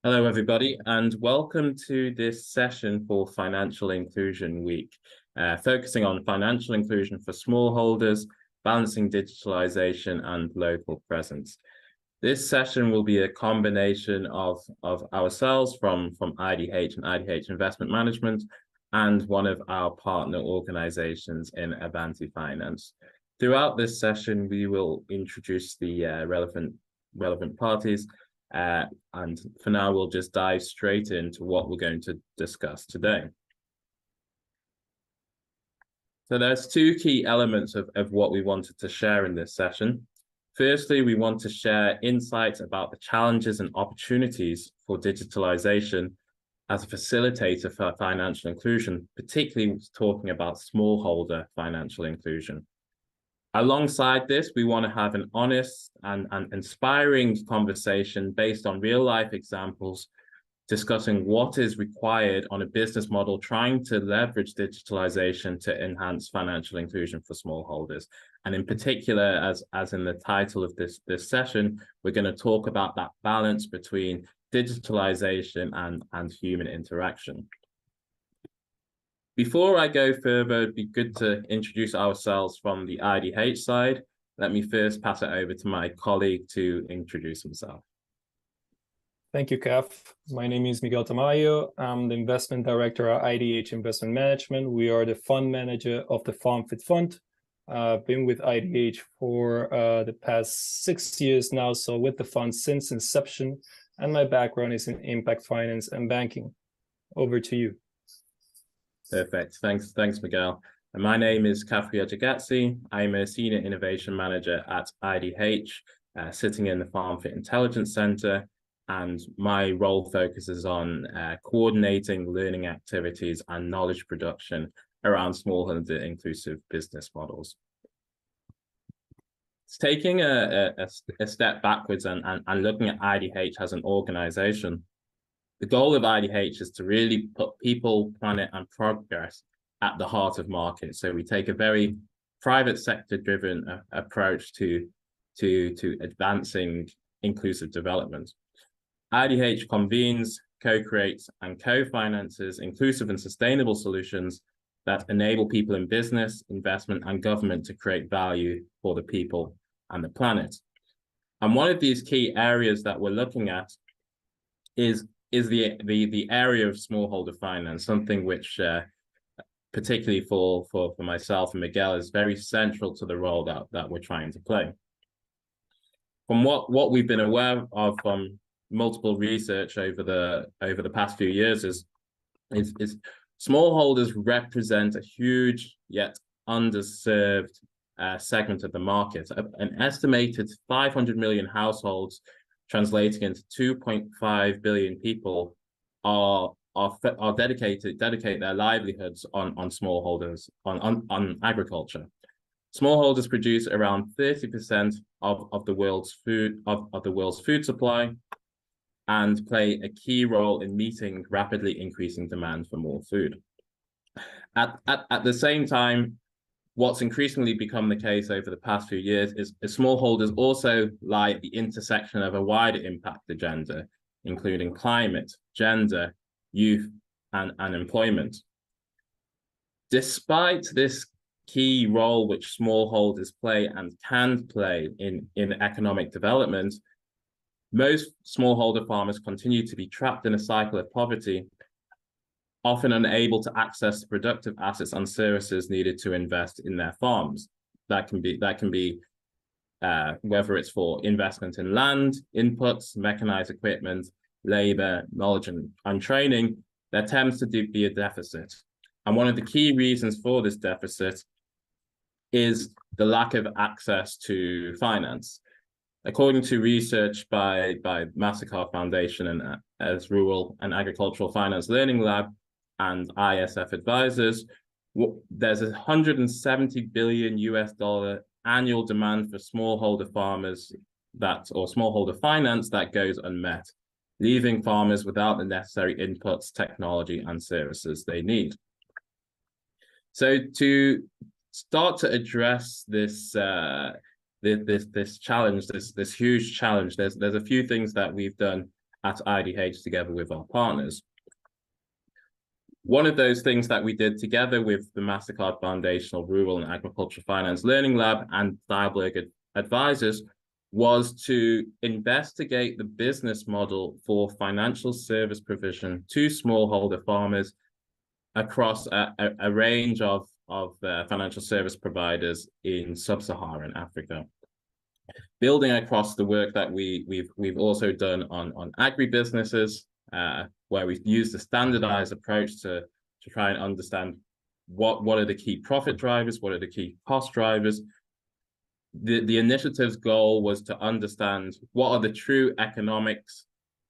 Hello, everybody, and welcome to this session for Financial Inclusion Week, focusing on financial inclusion for smallholders, balancing digitalization and local presence. This session will be a combination of ourselves from IDH and IDH Investment Management and one of our partner organizations in Avanti Finance. Throughout this session, we will introduce the relevant parties. And for now, we'll just dive straight into what we're going to discuss today. So there's two key elements of what we wanted to share in this session. Firstly, we want to share insights about the challenges and opportunities for digitalization as a facilitator for financial inclusion, particularly talking about smallholder financial inclusion. Alongside this, we want to have an honest and inspiring conversation based on real-life examples, discussing what is required on a business model trying to leverage digitalization to enhance financial inclusion for smallholders. And in particular, as in the title of this session, we're going to talk about that balance between digitalization and human interaction. Before I go further, it'd be good to introduce ourselves from the IDH side. Let me first pass it over to my colleague to introduce himself. Thank you, Kaf. My name is Miguel Tamayo. I'm the investment director at IDH Investment Management. We are the fund manager of the FarmFit Fund. I've been with IDH for the past 6 years now, so with the fund since inception, and my background is in impact finance and banking. Over to you. Perfect. Thanks, Miguel. And my name is Kafria Jagazzi. I'm a senior innovation manager at IDH, sitting in the FarmFit Intelligence Center, and my role focuses on coordinating learning activities and knowledge production around smallholder inclusive business models. It's taking a step backwards and looking at IDH as an organization. The goal of IDH is to really put people, planet, and progress at the heart of markets. So we take a very private sector-driven approach to advancing inclusive development. IDH convenes, co-creates, and co-finances inclusive and sustainable solutions that enable people in business, investment, and government to create value for the people and the planet. And one of these key areas that we're looking at is the area of smallholder finance, something which particularly for myself and Miguel is very central to the role that we're trying to play. From what we've been aware of from multiple research over the past few years is smallholders represent a huge yet underserved segment of the market. An estimated 500 million households, translating into 2.5 billion people, dedicate their livelihoods on smallholders, on agriculture. Smallholders produce around 30% of the world's food supply and play a key role in meeting rapidly increasing demand for more food. At the same time, what's increasingly become the case over the past few years is smallholders also lie at the intersection of a wider impact agenda, including climate, gender, youth, and employment. Despite this key role which smallholders play and can play in economic development, most smallholder farmers continue to be trapped in a cycle of poverty, often unable to access productive assets and services needed to invest in their farms. That can be whether it's for investment in land, inputs, mechanized equipment, labor, knowledge, and training. There tends to be a deficit. And one of the key reasons for this deficit is the lack of access to finance. According to research by Mastercard Foundation and as Rural and Agricultural Finance Learning Lab and ISF Advisors, there's $170 billion annual demand for smallholder farmers or smallholder finance that goes unmet, leaving farmers without the necessary inputs, technology, and services they need. So to start to address this this challenge, this huge challenge, there's a few things that we've done at IDH together with our partners. One of those things that we did together with the MasterCard Foundational Rural and Agricultural Finance Learning Lab and Dialberg Advisors was to investigate the business model for financial service provision to smallholder farmers across a range of financial service providers in sub-Saharan Africa. Building across the work that we've also done on agribusinesses, where we've used a standardized approach to try and understand what are the key profit drivers, what are the key cost drivers. The initiative's goal was to understand what are the true economics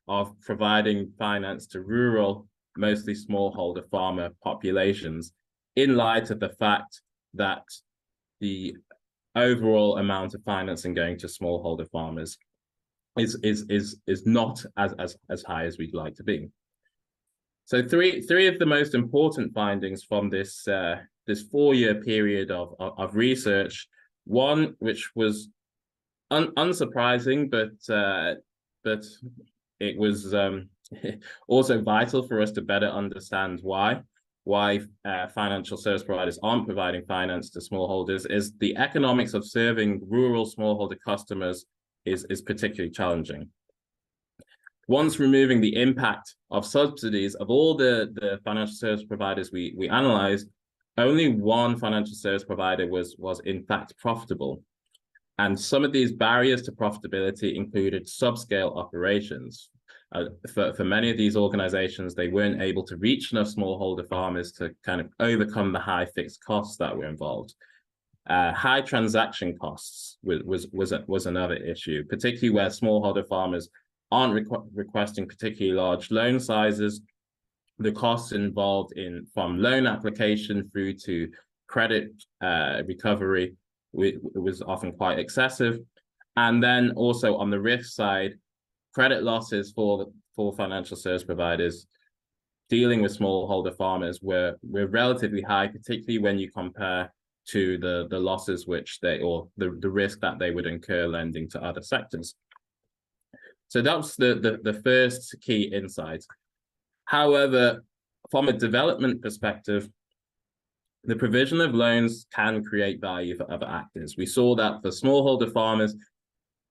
of providing finance to rural, mostly smallholder farmer populations, in light of the fact that the overall amount of financing going to smallholder farmers is not as high as we'd like to be. So three of the most important findings from this this 4-year period of research. One, which was unsurprising, but it was also vital for us to better understand why financial service providers aren't providing finance to smallholders, is the economics of serving rural smallholder customers is particularly challenging. Once removing the impact of subsidies of all the financial service providers we analyzed, only one financial service provider was in fact profitable. And some of these barriers to profitability included subscale operations. For many of these organizations, they weren't able to reach enough smallholder farmers to kind of overcome the high fixed costs that were involved. High transaction costs was another issue, particularly where smallholder farmers aren't requesting particularly large loan sizes. The costs involved from loan application through to credit recovery was often quite excessive. And then also on the risk side, credit losses for financial service providers dealing with smallholder farmers were relatively high, particularly when you compare to the losses which the risk that they would incur lending to other sectors. So that's the first key insight. However, from a development perspective, the provision of loans can create value for other actors. We saw that for smallholder farmers,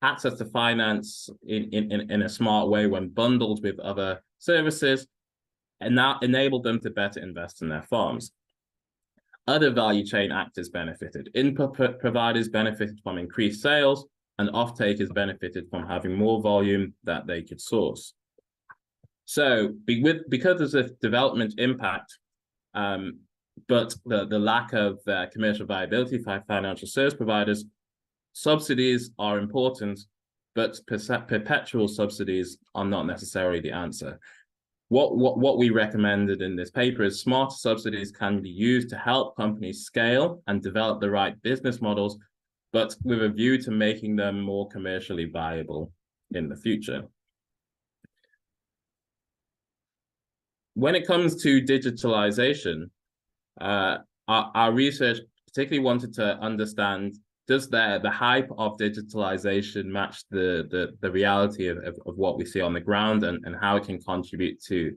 access to finance in a smart way when bundled with other services, and that enabled them to better invest in their farms. Other value chain actors benefited. Input providers benefited from increased sales, and off-takers benefited from having more volume that they could source. So because of this development impact, but the lack of commercial viability for financial service providers, subsidies are important, but perpetual subsidies are not necessarily the answer. What we recommended in this paper is smart subsidies can be used to help companies scale and develop the right business models, but with a view to making them more commercially viable in the future. When it comes to digitalization, our research particularly wanted to understand, does the hype of digitalization match the reality of what we see on the ground, and how it can contribute to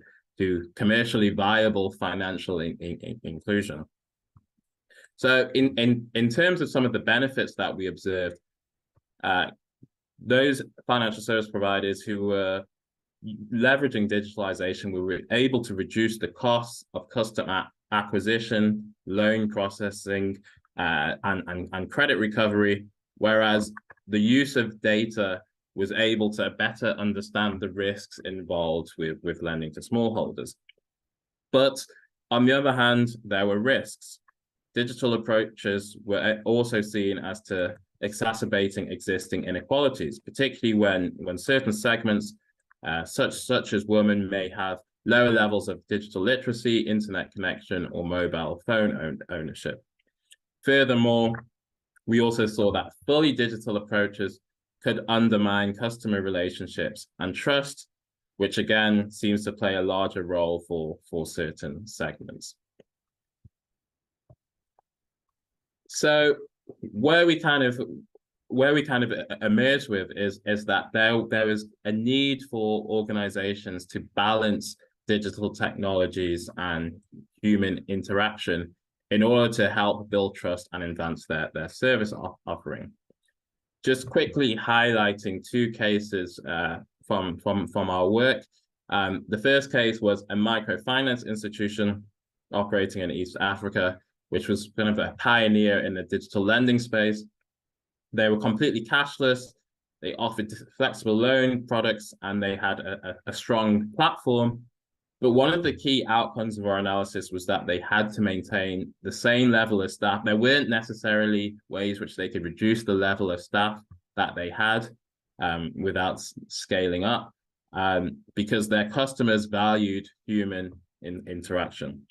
commercially viable financial inclusion? So in terms of some of the benefits that we observed, those financial service providers who were leveraging digitalization were able to reduce the costs of customer acquisition, loan processing, and credit recovery, whereas the use of data was able to better understand the risks involved with lending to smallholders. But on the other hand, there were risks. Digital approaches were also seen as to exacerbating existing inequalities, particularly when certain segments, such as women, may have lower levels of digital literacy, internet connection, or mobile phone ownership. Furthermore, we also saw that fully digital approaches could undermine customer relationships and trust, which again seems to play a larger role for certain segments. So where we kind of where we kind of emerge with is that there is a need for organizations to balance digital technologies and human interaction in order to help build trust and advance their service offering. Just quickly highlighting two cases from our work. The first case was a microfinance institution operating in East Africa, which was kind of a pioneer in the digital lending space. They were completely cashless. They offered flexible loan products, and they had a strong platform. But one of the key outcomes of our analysis was that they had to maintain the same level of staff. There weren't necessarily ways which they could reduce the level of staff that they had without scaling up, because their customers valued human interaction.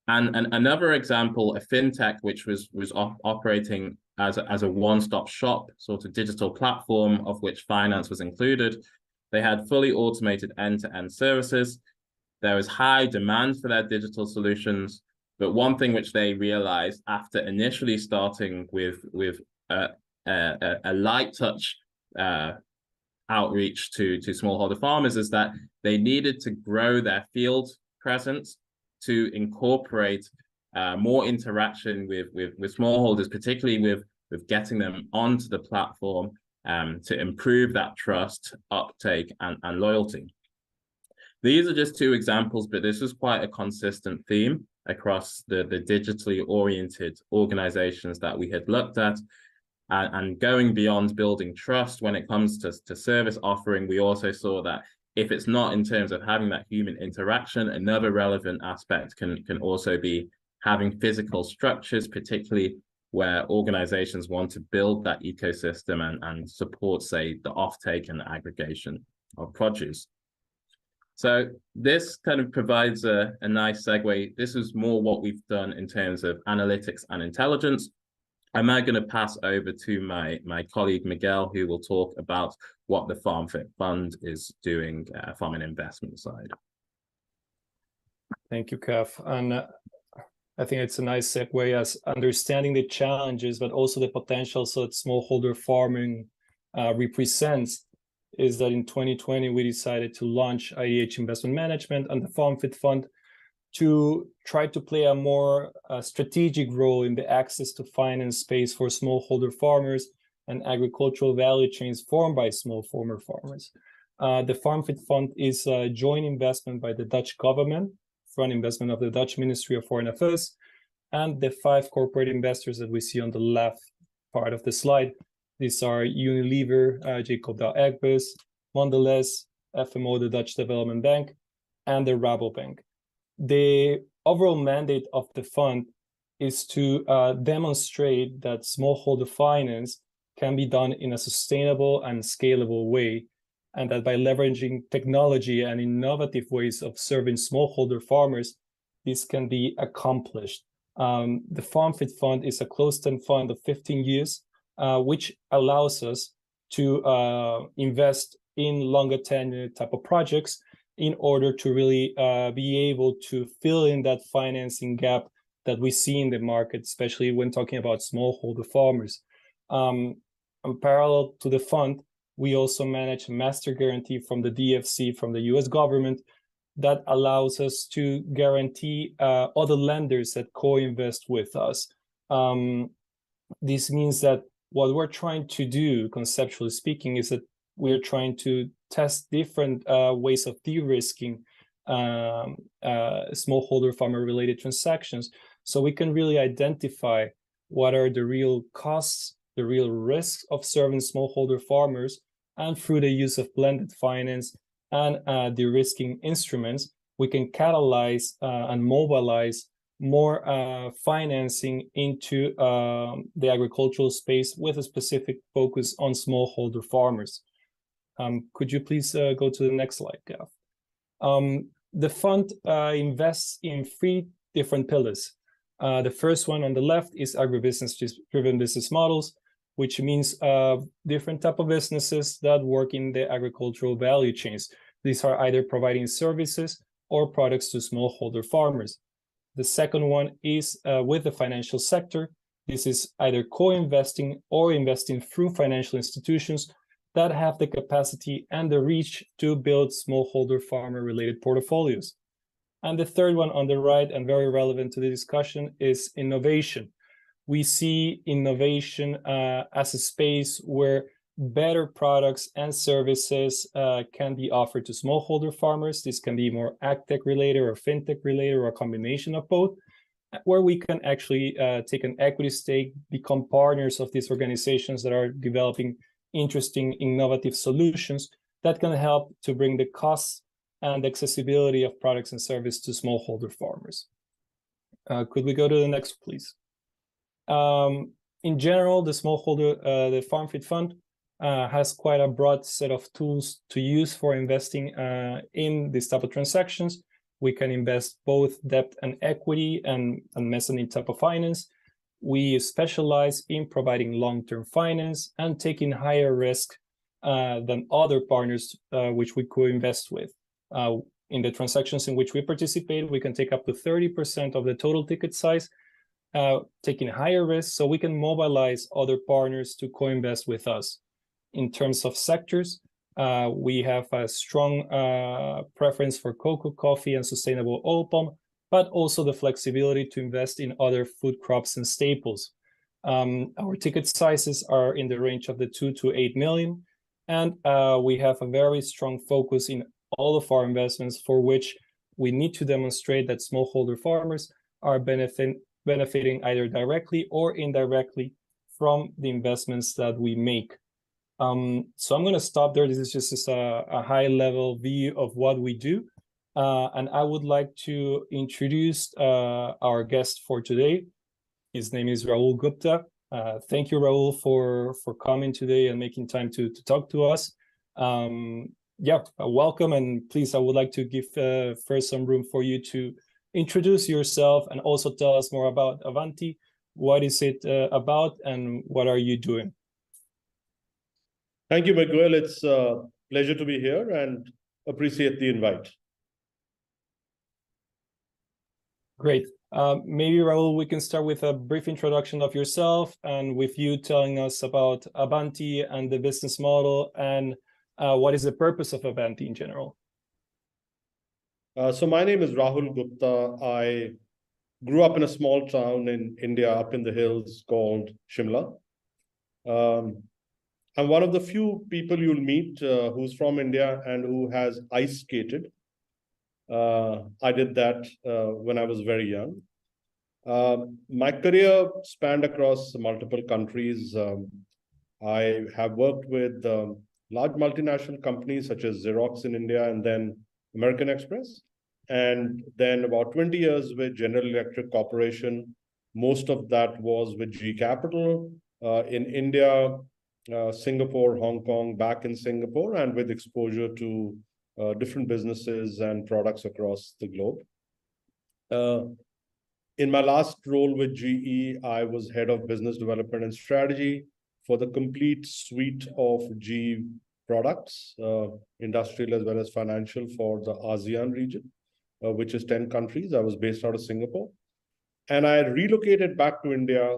And another example, a fintech which was operating as a one-stop shop sort of digital platform, of which finance was included. They had fully automated end-to-end services. There was high demand for their digital solutions, but one thing which they realized after initially starting with a light touch outreach to smallholder farmers is that they needed to grow their field presence to incorporate more interaction with smallholders, particularly with getting them onto the platform to improve that trust, uptake, and loyalty. These are just two examples, but this is quite a consistent theme across the digitally oriented organizations that we had looked at. And going beyond building trust when it comes to service offering, we also saw that if it's not in terms of having that human interaction, another relevant aspect can also be having physical structures, particularly where organizations want to build that ecosystem and support, say, the offtake and the aggregation of produce. So this kind of provides a nice segue. This is more what we've done in terms of analytics and intelligence. I'm now going to pass over to my colleague Miguel, who will talk about what the FarmFit Fund is doing from an investment side. Thank you, Kev. And I think it's a nice segue as understanding the challenges, but also the potentials that smallholder farming represents, is that in 2020, we decided to launch IDH Investment Management and the FarmFit Fund to try to play a more strategic role in the access to finance space for smallholder farmers and agricultural value chains formed by smallholder farmers. The FarmFit Fund is a joint investment by the Dutch government, front investment of the Dutch Ministry of Foreign Affairs, and the 5 corporate investors that we see on the left part of the slide. These are Unilever, Jacob Douw Egbers, Mondelez, FMO, the Dutch Development Bank, and the Rabobank. The overall mandate of the fund is to demonstrate that smallholder finance can be done in a sustainable and scalable way, and that by leveraging technology and innovative ways of serving smallholder farmers, this can be accomplished. The FarmFit Fund is a closed-end fund of 15 years, which allows us to invest in longer tenure type of projects in order to really be able to fill in that financing gap that we see in the market, especially when talking about smallholder farmers. In parallel to the fund, we also manage a master guarantee from the DFC, from the US government, that allows us to guarantee other lenders that co-invest with us. This means that what we're trying to do, conceptually speaking, is that we're trying to test different ways of de-risking smallholder farmer-related transactions, so we can really identify what are the real costs, the real risks of serving smallholder farmers, and through the use of blended finance and de-risking instruments, we can catalyze and mobilize more financing into the agricultural space with a specific focus on smallholder farmers. Could you please go to the next slide, Gav? The fund invests in 3 different pillars. The first one on the left is agribusiness-driven business models, which means different type of businesses that work in the agricultural value chains. These are either providing services or products to smallholder farmers. The second one is with the financial sector. This is either co-investing or investing through financial institutions that have the capacity and the reach to build smallholder farmer-related portfolios. And the third one on the right, and very relevant to the discussion, is innovation. We see innovation as a space where better products and services can be offered to smallholder farmers. This can be more agtech related or fintech related or a combination of both, where we can actually take an equity stake, become partners of these organizations that are developing interesting, innovative solutions that can help to bring the costs and accessibility of products and service to smallholder farmers. Could we go to the next, please? In general, the smallholder, the FarmFit Fund has quite a broad set of tools to use for investing in this type of transactions. We can invest both debt and equity and mezzanine type of finance. We specialize in providing long-term finance and taking higher risk than other partners which we co-invest with. In the transactions in which we participate, we can take up to 30% of the total ticket size, taking higher risk, so we can mobilize other partners to co-invest with us. In terms of sectors, we have a strong preference for cocoa, coffee, and sustainable oil palm, but also the flexibility to invest in other food crops and staples. Our ticket sizes are in the range of the 2 to 8 million, and we have a very strong focus in all of our investments, for which we need to demonstrate that smallholder farmers are benefiting either directly or indirectly from the investments that we make. So I'm going to stop there. This is just a high-level view of what we do. And I would like to introduce our guest for today. His name is Rahul Gupta. Thank you, Rahul, for coming today and making time to talk to us. Welcome. And please, I would like to give first some room for you to introduce yourself and also tell us more about Avanti. What is it about and what are you doing? Thank you, Miguel. It's a pleasure to be here and appreciate the invite. Great. Maybe, Rahul, we can start with a brief introduction of yourself and with you telling us about Avanti and the business model and what is the purpose of Avanti in general. So my name is Rahul Gupta. I grew up in a small town in India, up in the hills called Shimla. I'm one of the few people you'll meet who's from India and who has ice skated. I did that when I was very young. My career spanned across multiple countries. I have worked with large multinational companies such as Xerox in India and then American Express. And then about 20 years with General Electric Corporation. Most of that was with G Capital in India, Singapore, Hong Kong, back in Singapore, and with exposure to different businesses and products across the globe. In my last role with GE, I was head of business development and strategy for the complete suite of GE products, industrial as well as financial, for the ASEAN region, which is 10 countries. I was based out of Singapore. And I relocated back to India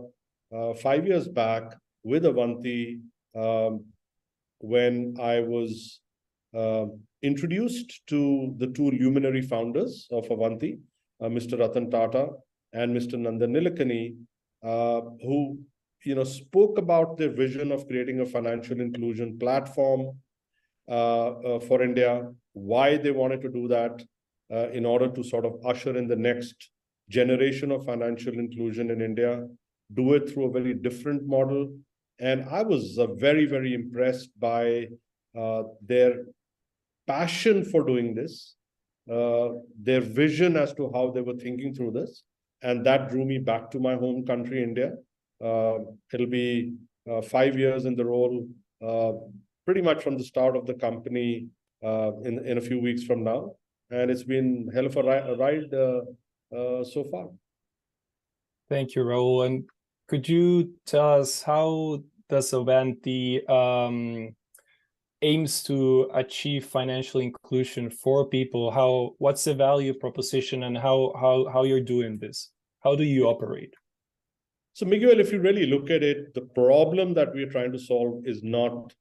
5 years back with Avanti when I was introduced to the two luminary founders of Avanti, Mr. Ratan Tata and Mr. Nandan Nilekani, who spoke about their vision of creating a financial inclusion platform for India, why they wanted to do that in order to sort of usher in the next generation of financial inclusion in India, do it through a very different model. And I was very, very impressed by their passion for doing this, their vision as to how they were thinking through this. And that drew me back to my home country, India. It'll be 5 years in the role, pretty much from the start of the company in a few weeks from now. And it's been hell of a ride so far. Thank you, Rahul. And could you tell us how does Avanti aims to achieve financial inclusion for people? What's the value proposition and how you're doing this? How do you operate? So Miguel, if you really look at it, the problem that we're trying to solve is not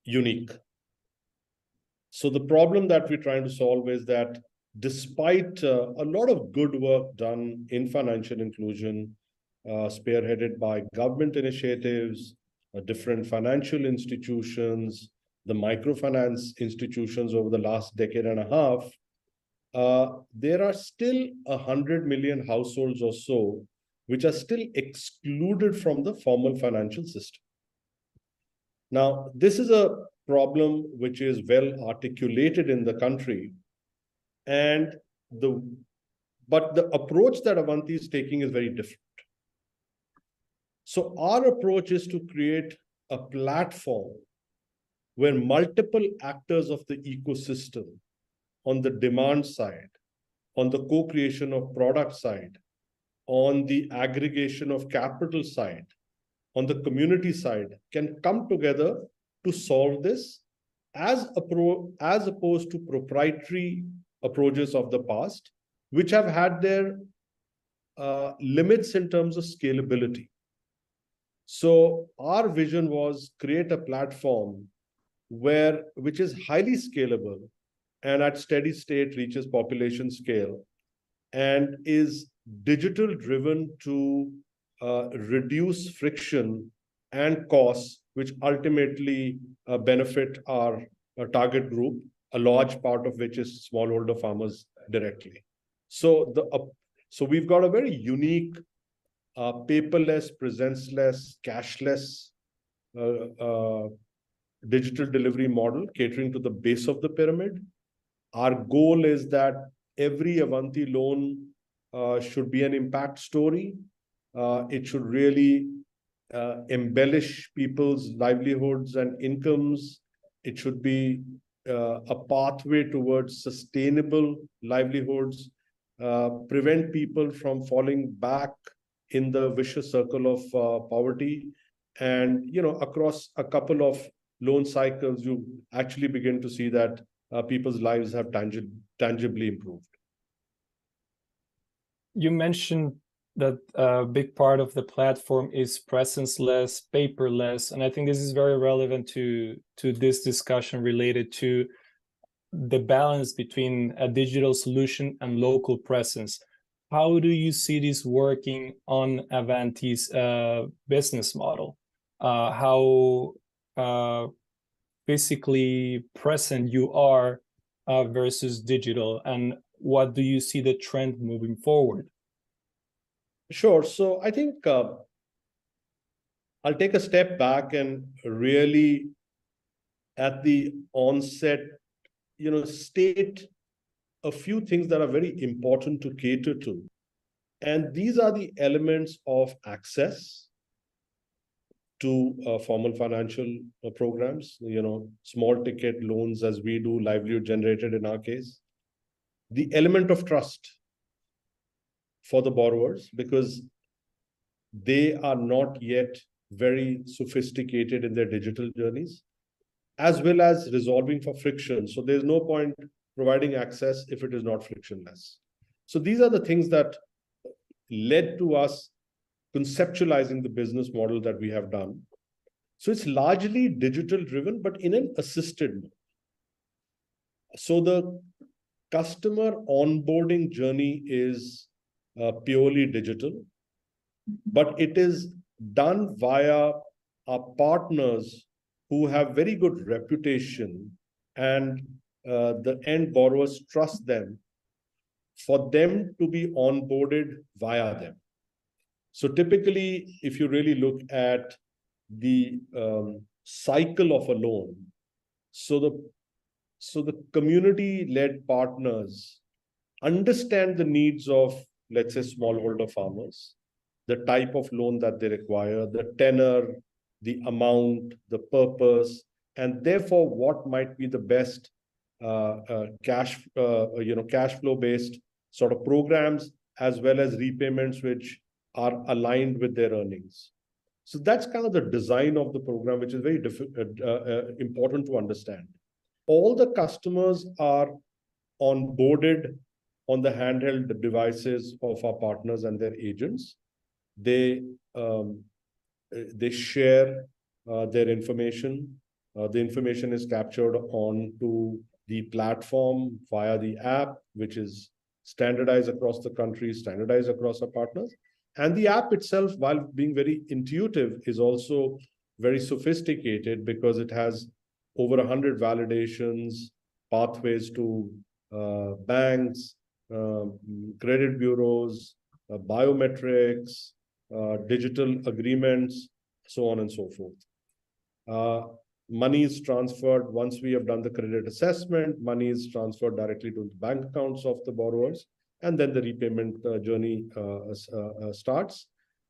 unique. So the problem that we're trying to solve is that despite a lot of good work done in financial inclusion, spearheaded by government initiatives, different financial institutions, the microfinance institutions over the last decade and a half, there are still 100 million households or so which are still excluded from the formal financial system. Now, this is a problem which is well articulated in the country, and but the approach that Avanti is taking is very different. So our approach is to create a platform where multiple actors of the ecosystem on the demand side, on the co-creation of product side, on the aggregation of capital side, on the community side, can come together to solve this as opposed to proprietary approaches of the past, which have had their limits in terms of scalability. So our vision was create a platform which is highly scalable and at steady state reaches population scale and is digital driven to reduce friction and costs, which ultimately benefit our target group, a large part of which is smallholder farmers directly. So we've got a very unique paperless, presenceless, cashless digital delivery model catering to the base of the pyramid. Our goal is that every Avanti loan should be an impact story. It should really embellish people's livelihoods and incomes. It should be a pathway towards sustainable livelihoods, prevent people from falling back in the vicious circle of poverty. And, across a couple of loan cycles, you actually begin to see that people's lives have tangibly improved. You mentioned that a big part of the platform is presence-less, paperless, and I think this is very relevant to this discussion related to the balance between a digital solution and local presence. How do you see this working on Avanti's business model? How physically present you are versus digital, and what do you see the trend moving forward? Sure. So I think I'll take a step back and really at the onset, state a few things that are very important to cater to. And these are the elements of access to formal financial programs, small ticket loans as we do, livelihood generated in our case. The element of trust for the borrowers, because they are not yet very sophisticated in their digital journeys, as well as resolving for friction. So there's no point providing access if it is not frictionless. So these are the things that led to us conceptualizing the business model that we have done. So it's largely digital driven, but in an assisted mode. So the customer onboarding journey is purely digital, but it is done via our partners who have very good reputation, and the end borrowers trust them for them to be onboarded via them. So typically, if you really look at the cycle of a loan, so the community-led partners understand the needs of, let's say, smallholder farmers, the type of loan that they require, the tenor, the amount, the purpose, and therefore what might be the best cash flow-based sort of programs, as well as repayments which are aligned with their earnings. So that's kind of the design of the program, which is very important to understand. All the customers are onboarded on the handheld devices of our partners and their agents. They share their information. The information is captured onto the platform via the app, which is standardized across the country, standardized across our partners. And the app itself, while being very intuitive, is also very sophisticated because it has over 100 validations, pathways to banks, credit bureaus, biometrics, digital agreements, so on and so forth. Money is transferred once we have done the credit assessment. Money is transferred directly to the bank accounts of the borrowers, and then the repayment journey starts.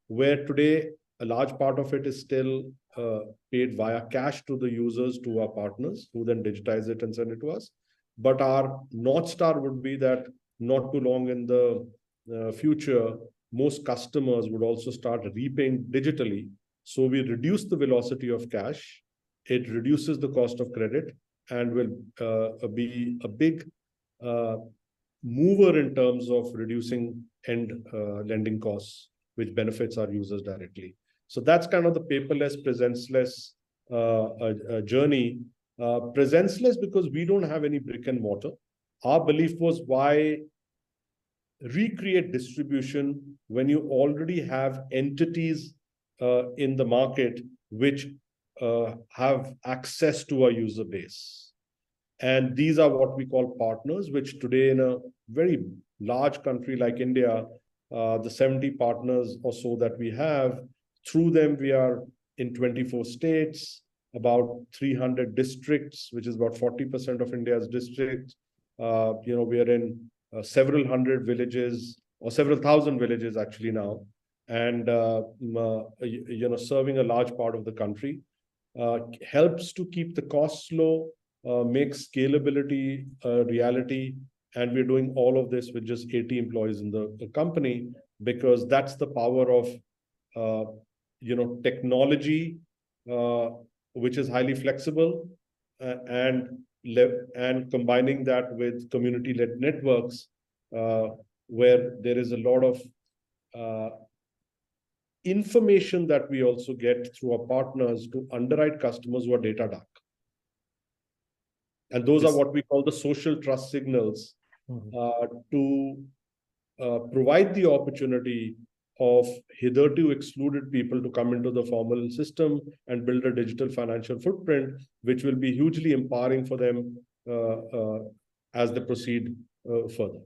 Where today a large part of it is still paid via cash to the users, to our partners, who then digitize it and send it to us. But our North Star would be that not too long in the future, most customers would also start repaying digitally. So we reduce the velocity of cash, it reduces the cost of credit, and will be a big mover in terms of reducing end lending costs, which benefits our users directly. So that's kind of the paperless, presenceless journey. Presenceless because we don't have any brick and mortar. Our belief was, why recreate distribution when you already have entities in the market which have access to our user base. And these are what we call partners, which today in a very large country like India, the 70 partners or so that we have, through them we are in 24 states, about 300 districts, which is about 40% of India's districts. We are in several hundred villages, or several thousand villages actually now, and serving a large part of the country. Helps to keep the costs low, makes scalability a reality, and we're doing all of this with just 80 employees in the company, because that's the power of technology, which is highly flexible, and combining that with community-led networks, where there is a lot of information that we also get through our partners to underwrite customers who are data dark. And those are what we call the social trust signals, to provide the opportunity of hitherto excluded people to come into the formal system and build a digital financial footprint, which will be hugely empowering for them as they proceed further.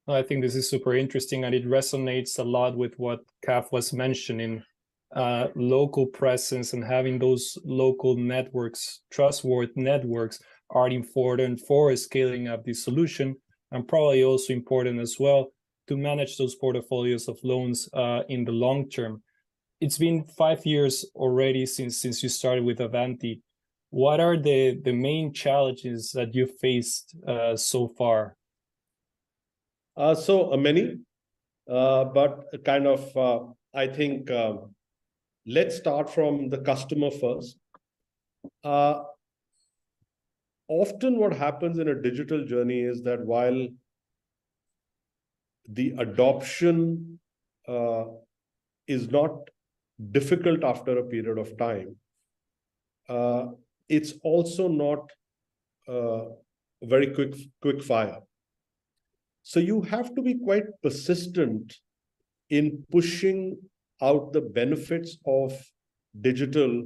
I think this is super interesting, and it resonates a lot with what Kaf was mentioning. Local presence and having those local networks, trustworthy networks, are important for scaling up the solution, and probably also important as well to manage those portfolios of loans in the long term. It's been 5 years already since you started with Avanti. What are the main challenges that you faced so far? Many, but kind of, I think, let's start from the customer first. Often what happens in a digital journey is that while the adoption is not difficult after a period of time, it's also not very quick fire. So you have to be quite persistent in pushing out the benefits of digital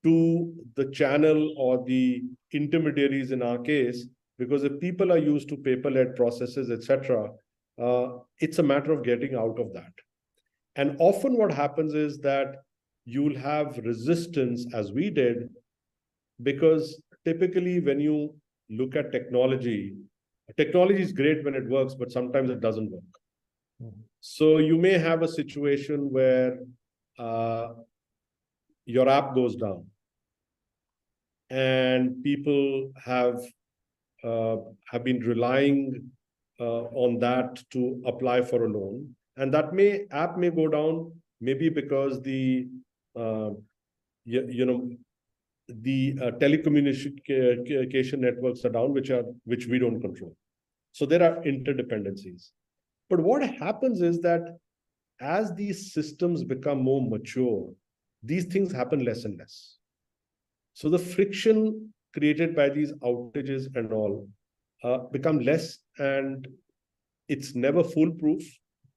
to the channel or the intermediaries in our case, because if people are used to paper-led processes, etc., it's a matter of getting out of that. And often what happens is that you'll have resistance, as we did, because typically when you look at technology is great when it works, but sometimes it doesn't work. Mm-hmm. So you may have a situation where your app goes down, and people have been relying on that to apply for a loan, and that app may go down, maybe because the telecommunication networks are down, which we don't control. So there are interdependencies. But what happens is that as these systems become more mature, these things happen less and less. So the friction created by these outages and all become less, and it's never foolproof,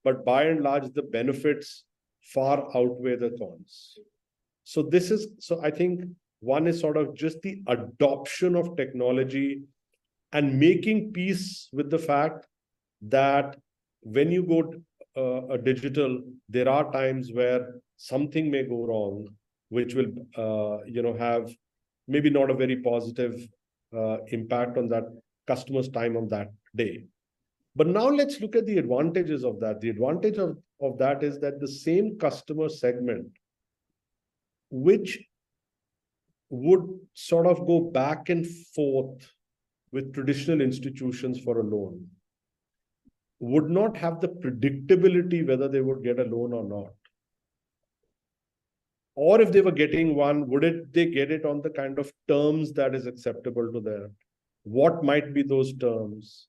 but by and large, the benefits far outweigh the cons. So I think one is sort of just the adoption of technology and making peace with the fact that when you go digital, there are times where something may go wrong, which will have maybe not a very positive impact on that customer's time on that day. But now let's look at the advantages of that. The advantage of that is that the same customer segment, which would sort of go back and forth with traditional institutions for a loan, would not have the predictability whether they would get a loan or not. Or if they were getting one, they get it on the kind of terms that is acceptable to them? What might be those terms?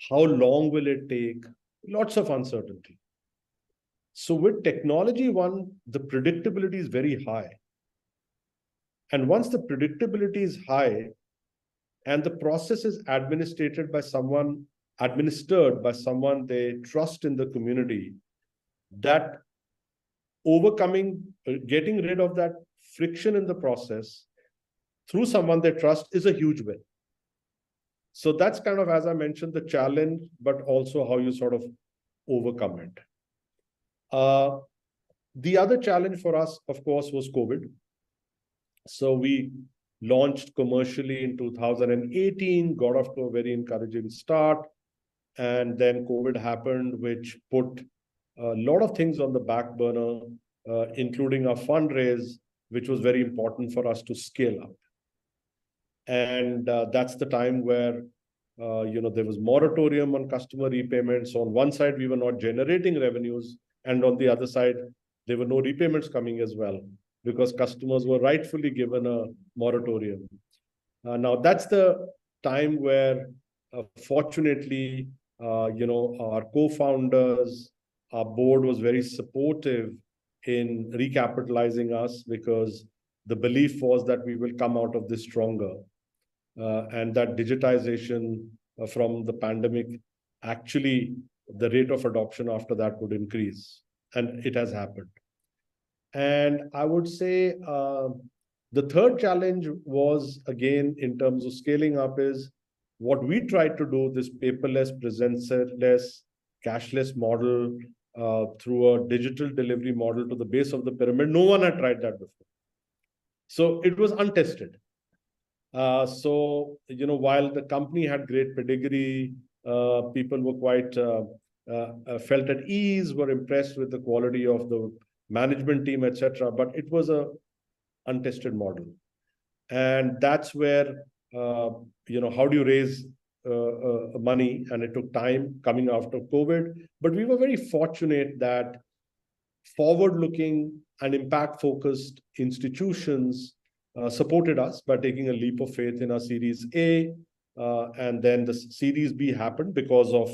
How long will it take? Lots of uncertainty. So with technology, the predictability is very high. And once the predictability is high and the process is administered by someone they trust in the community, that getting rid of that friction in the process through someone they trust is a huge win. So that's kind of, as I mentioned, the challenge, but also how you sort of overcome it. The other challenge for us, of course, was COVID. So we launched commercially in 2018, got off to a very encouraging start. And then COVID happened, which put a lot of things on the back burner, including our fundraise, which was very important for us to scale up. And that's the time where there was moratorium on customer repayments. So on one side, we were not generating revenues, and on the other side, there were no repayments coming as well, because customers were rightfully given a moratorium. Now that's the time where, fortunately, our co-founders, our board was very supportive in recapitalizing us, because the belief was that we will come out of this stronger. And that digitization from the pandemic, actually, the rate of adoption after that would increase. And it has happened. And I would say the third challenge was, again, in terms of scaling up, is what we tried to do, this paperless, presenceless, cashless model through a digital delivery model to the base of the pyramid. No one had tried that before. So it was untested. While the company had great pedigree, people were quite felt at ease, were impressed with the quality of the management team, etc. But it was a untested model, and that's where how do you raise money? And it took time coming after COVID. But we were very fortunate that forward-looking and impact-focused institutions supported us by taking a leap of faith in our Series A. And then the Series B happened because of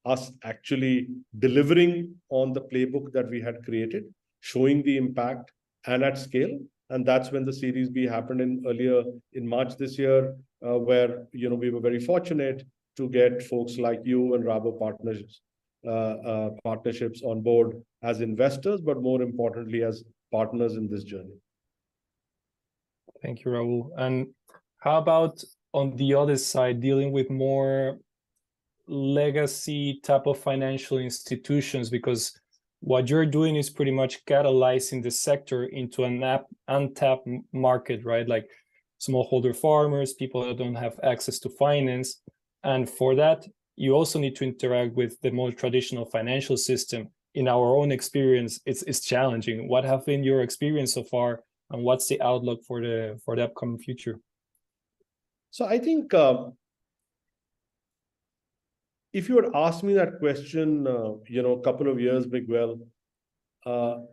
us actually delivering on the playbook that we had created, showing the impact and at scale. And that's when the Series B happened earlier in March this year, where we were very fortunate to get folks like you and Rabo partnerships on board as investors, but more importantly, as partners in this journey. Thank you, Rahul. And how about on the other side, dealing with more legacy type of financial institutions? Because what you're doing is pretty much catalyzing the sector into an untapped market, right? Like smallholder farmers, people that don't have access to finance. And for that, you also need to interact with the more traditional financial system. In our own experience, it's challenging. What have been your experience so far? And what's the outlook for the upcoming future? So I think if you had asked me that question, a couple of years, Miguel,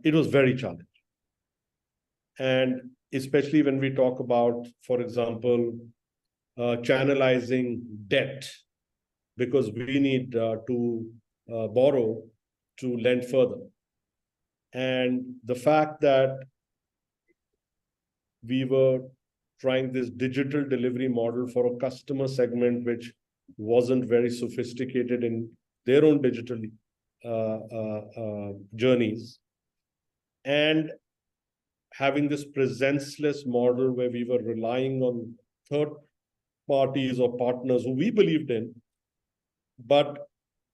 it was very challenging. And especially when we talk about, for example, channelizing debt, because we need to borrow to lend further. And the fact that we were trying this digital delivery model for a customer segment which wasn't very sophisticated in their own digital journeys, and having this presenceless model where we were relying on third parties or partners who we believed in, but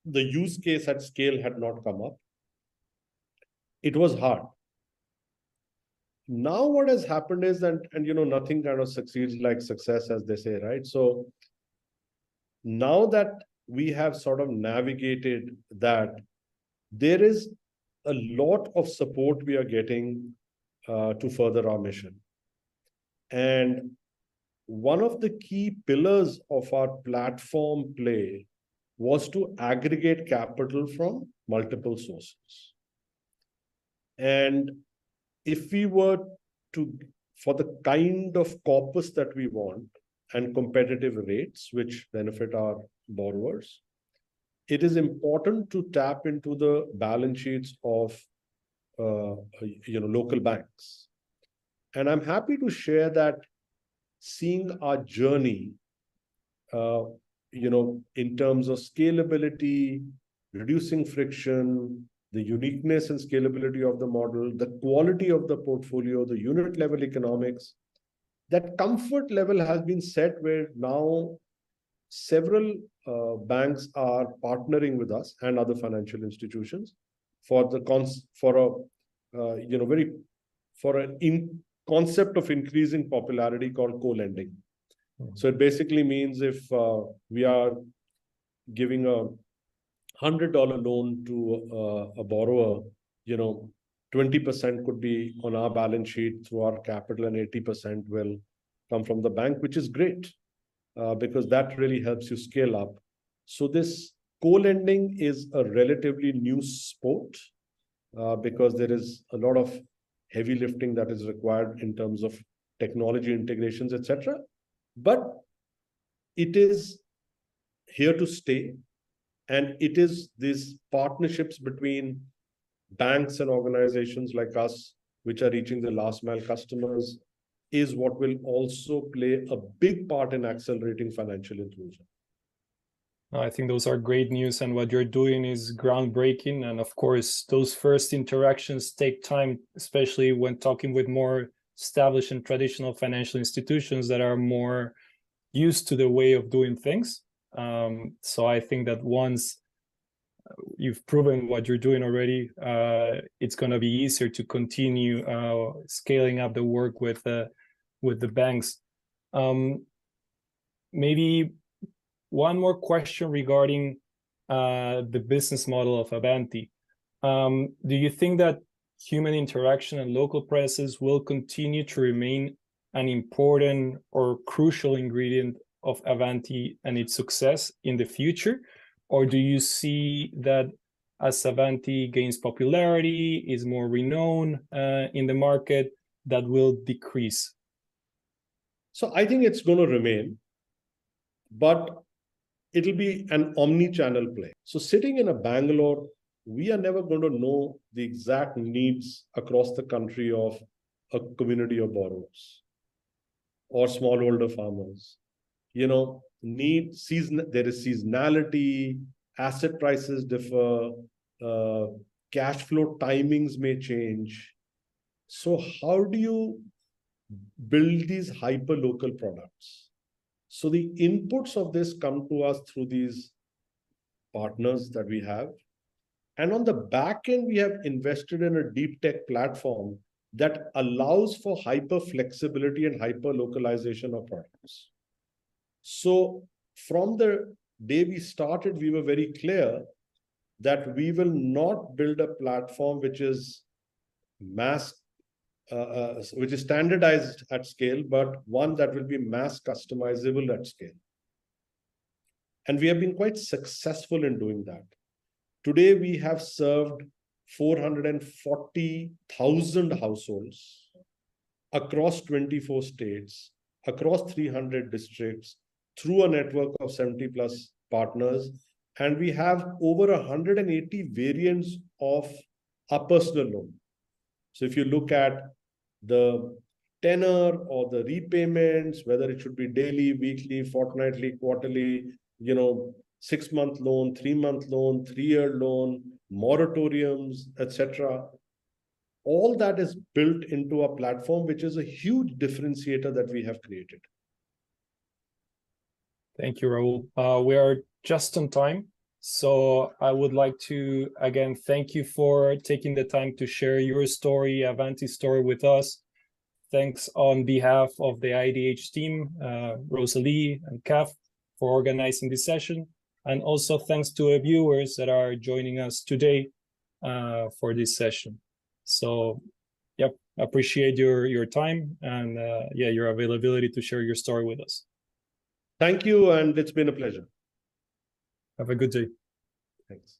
the use case at scale had not come up. It was hard. Now what has happened is, and nothing kind of succeeds like success, as they say, right? So now that we have sort of navigated that, there is a lot of support we are getting to further our mission. And one of the key pillars of our platform play was to aggregate capital from multiple sources. And if we were to, for the kind of corpus that we want and competitive rates, which benefit our borrowers, it is important to tap into the balance sheets of local banks. And I'm happy to share that seeing our journey, in terms of scalability, reducing friction, the uniqueness and scalability of the model, the quality of the portfolio, the unit level economics, that comfort level has been set where now several banks are partnering with us and other financial institutions for the concept of increasing popularity called co-lending. So it basically means if we are giving a $100 loan to a borrower, 20% could be on our balance sheet through our capital and 80% will come from the bank, which is great because that really helps you scale up. So this co-lending is a relatively new sport because there is a lot of heavy lifting that is required in terms of technology integrations, etc. But it is here to stay. And it is these partnerships between banks and organizations like us, which are reaching the last mile customers, is what will also play a big part in accelerating financial inclusion. I think those are great news, and what you're doing is groundbreaking. And of course, those first interactions take time, especially when talking with more established and traditional financial institutions that are more used to the way of doing things. So I think that once you've proven what you're doing already, it's going to be easier to continue scaling up the work with the banks. Maybe one more question regarding the business model of Avanti. Do you think that human interaction and local presence will continue to remain an important or crucial ingredient of Avanti and its success in the future? Or do you see that as Avanti gains popularity, is more renowned in the market, that will decrease? So I think it's going to remain, but it'll be an omni-channel play. So sitting in a Bangalore, we are never going to know the exact needs across the country of a community of borrowers or smallholder farmers. There is seasonality, asset prices differ, cash flow timings may change. So how do you build these hyper-local products? So the inputs of this come to us through these partners that we have. And on the back end, we have invested in a deep tech platform that allows for hyper flexibility and hyper localization of products. So from the day we started, we were very clear that we will not build a platform which is which is standardized at scale, but one that will be mass customizable at scale. And we have been quite successful in doing that. Today, we have served 440,000 households across 24 states, across 300 districts, through a network of 70 plus partners. And we have over 180 variants of our personal loan. So if you look at the tenor or the repayments, whether it should be daily, weekly, fortnightly, quarterly, 6-month loan, 3-month loan, 3-year loan, moratoriums, etc. All that is built into a platform, which is a huge differentiator that we have created. Thank you, Rahul. We are just on time. So I would like to, again, thank you for taking the time to share your story, Avanti story with us. Thanks on behalf of the IDH team, Rosalie and Kaf, for organizing this session. And also thanks to our viewers that are joining us today for this session. So, yep, appreciate your time and your availability to share your story with us. Thank you, and it's been a pleasure. Have a good day. Thanks.